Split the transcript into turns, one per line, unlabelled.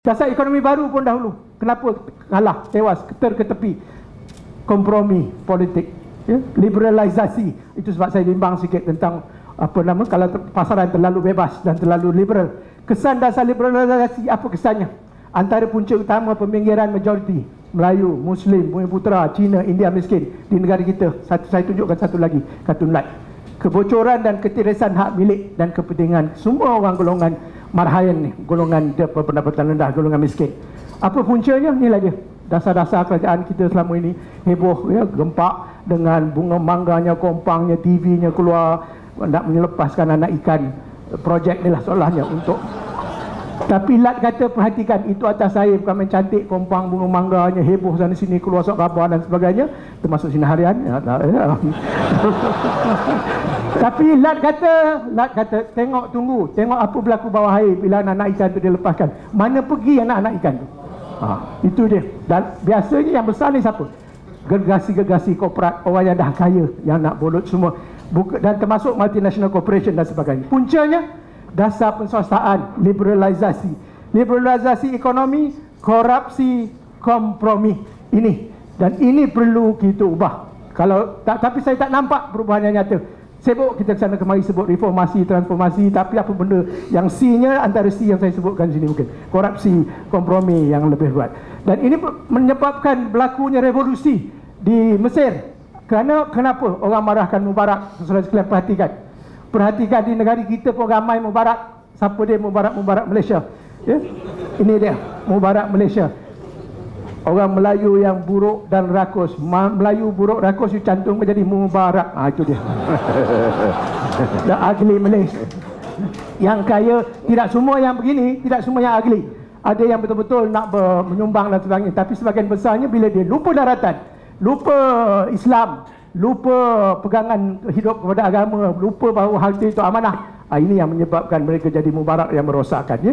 Dasar ekonomi baru pun dahulu. Kenapa kalah, tewas, ke tepi? Kompromi politik, ya? Liberalisasi. Itu sebab saya bimbang sikit tentang kalau pasaran terlalu bebas dan terlalu liberal. Kesan dasar liberalisasi apa kesannya? Antara punca utama peminggiran majoriti Melayu, Muslim, Bumiputera, Cina, India miskin di negara kita. Saya tunjukkan satu lagi kartun light. Kebocoran dan ketirisan hak milik dan kepentingan semua orang golongan marhaen ni, golongan berpendapatan rendah, golongan miskin. Apa puncanya? Inilah dia. Dasar-dasar kerajaan kita selama ini heboh, ya, gempak dengan bunga mangganya, kompangnya, TV-nya keluar nak melepaskan anak ikan. Projek ni lah seolahnya untuk. Tapi Lat kata perhatikan, itu atas saya bukan main cantik, kompang, bunga mangganya, heboh sana sini, keluar sok khabar dan sebagainya, termasuk sinar harian. Tapi Lat kata tengok, tunggu, tengok apa berlaku bawah air bila anak ikan tu dilepaskan. Mana pergi anak-anak ikan tu? Itu dia. Dan biasanya yang besar ni siapa? Gergasi-gergasi korporat, orang yang dah kaya, yang nak bolut semua, dan termasuk multinational corporation dan sebagainya. Puncanya dasar penswastaan, liberalisasi ekonomi, korupsi, kompromi ini. Dan ini perlu kita ubah. Kalau tak, tapi saya tak nampak perubahan yang nyata. Sebut kita kesana kemari sebut reformasi, transformasi, tapi apa benda yang C-nya antara C yang saya sebutkan di sini mungkin korupsi, kompromi yang lebih kuat. Dan ini menyebabkan berlakunya revolusi di Mesir. Kenapa orang marahkan Mubarak? Saudara-saudara perhatikan. Perhatikan di negara kita pun ramai Mubarak. Siapa dia Mubarak? Mubarak Malaysia, ya? Ini dia Mubarak Malaysia. Orang Melayu yang buruk dan rakus. Melayu buruk rakus, you cantum menjadi Mubarak. Itu dia. The ugly Malaysia. Yang kaya, tidak semua yang begini, tidak semua yang ugly. Ada yang betul-betul nak menyumbang dan sebagainya. Tapi sebagian besarnya bila dia lupa daratan, lupa Islam, lupa pegangan hidup kepada agama, lupa bahawa harta itu amanah, ini yang menyebabkan mereka jadi Mubarak yang merosakkan, ya?